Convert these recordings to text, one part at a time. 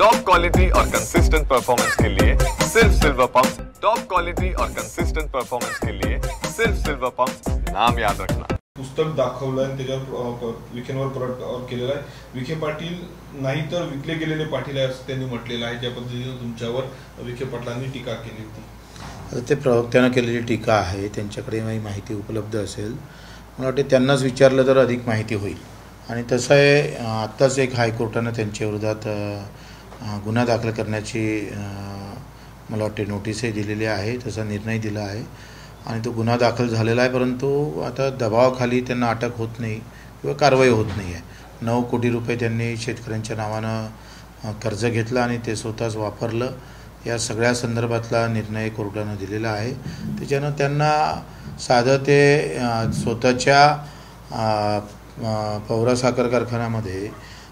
Top quality और consistent performance के लिए सिर्फ सिल्वर पंप्स। टॉप क्वालिटी और कंसिस्टेंट परफॉर्मेंस के लिए सिर्फ सिल्वर पंप्स, नाम याद रखना। पुस्तक दाखवलं आणि त्याच्यावर विखेंवर प्रयोग केलेला आहे। विखे पाटील नाही तर विकले गेलेले पाटील आहे असं त्यांनी म्हटलेलं आहे। ज्या पद्धतीने तुमच्यावर विखे पाटलांनी टीका केली होती, ते प्रवक्त्यानं केलेली टीका आहे। त्यांच्याकडे माहिती उपलब्ध असेल, मला वाटते त्यांनाच विचारलं तर अधिक माहिती होईल। आणि तसं आहे, आत्ताच एक हायकोर्टानं त्यांच्या विरोधात गुन्हा दाखल करण्याची मला वाटते नोटीसही दिलेली आहे, तसा निर्णय दिला आहे आणि तो गुन्हा दाखल झालेला आहे। परंतु आता दबावाखाली त्यांना अटक होत नाही किंवा कारवाई होत नाही आहे। 9 कोटी रुपये त्यांनी शेतकऱ्यांच्या नावानं कर्ज घेतलं आणि ते स्वतःच वापरलं, या सगळ्या संदर्भातला निर्णय कोर्टानं दिलेला आहे। त्याच्यानं त्यांना साधं ते स्वतःच्या पवरा साखर कारखान्यामध्ये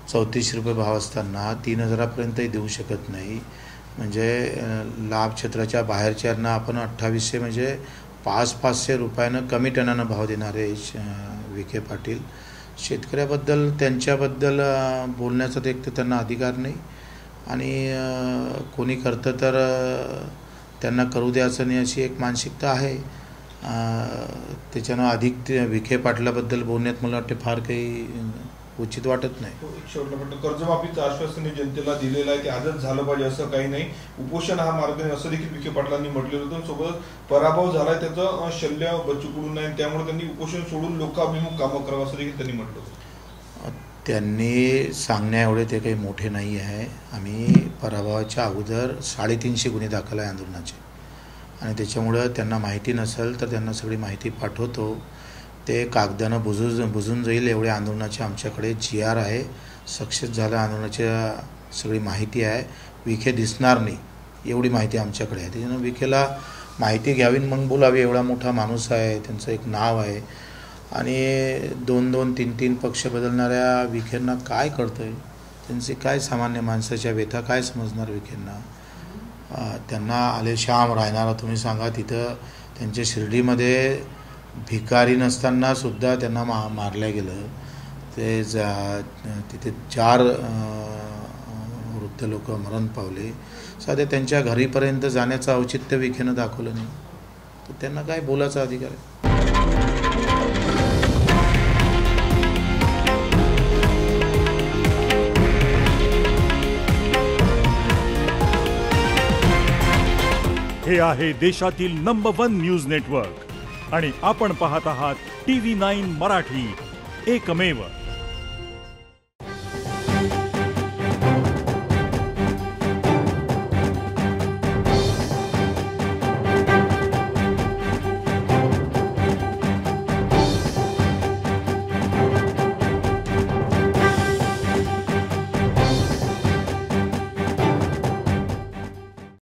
34 रुपये भाव असताना 3000 पर्यंतही देऊ शकत नाही। म्हणजे लाभ क्षेत्राच्या बाहेरच्यांना आपण 2800 म्हणजे 500 रुपयानं कमी टनानं भाव देणारे विखे पाटील। शेतकऱ्याबद्दल त्यांच्याबद्दल बोलण्याचा एक तर त्यांना अधिकार नाही आणि कोणी करतं तर त्यांना करू द्यायचं नाही अशी एक मानसिकता आहे। त्याच्यानं अधिक विखे पाटलाबद्दल बोलण्यात मला वाटते फार काही उचित वाटत नाही। कर्जमाफीचं आश्वासन जनतेला दिलेलं आहे, ते आजच झालं पाहिजे असं काही नाही। उपोषण हा मार्ग नाही असं देखील विखे पाटलांनी म्हटलेलं होतं। सोबत पराभव झालाय त्याचं शल्य बच्चू कडू नाही, त्यामुळे त्यांनी उपोषण सोडून लोकाभिमुख कामं करावं असं देखील त्यांनी म्हटलं होतं। त्यांनी सांगण्या एवढे ते काही मोठे नाही आहे। आम्ही पराभवाच्या अगोदर 350 गुन्हे दाखल आहे आंदोलनाचे आणि त्याच्यामुळं त्यांना माहिती नसेल तर त्यांना सगळी माहिती पाठवतो, ते कागदानं बुजून जाईल एवढे आंदोलनाचे आमच्याकडे GR आहे। सक्सेस झालं आंदोलनाच्या सगळी माहिती आहे, विखे दिसणार नाही एवढी माहिती आमच्याकडे आहे। त्याच्यानं विखेला माहिती घ्यावी मग बोलावी, एवढा मोठा माणूस आहे, त्यांचं एक नाव आहे आणि 2-2, 3-3 पक्ष बदलणाऱ्या विखेंना काय कळतं आहे, त्यांची काय सामान्य माणसाच्या व्यथा काय समजणार विखेंना। त्यांना आलेशाम राहणारा तुम्ही सांगा, तिथं त्यांच्या शिर्डीमध्ये भिकारी नसताना सुद्धा त्यांना मारलं गेलं। ते तिथे 4 वृद्ध लोक मरण पावले, साधे त्यांच्या घरीपर्यंत जाण्याचं औचित्य विखेनं दाखवलं नाही, तर त्यांना काय बोलायचा अधिकार आहे। हे आहे देशातील नंबर 1 न्यूज नेटवर्क आणि आपण पाहत आहात TV9 मराठी, एकमेव।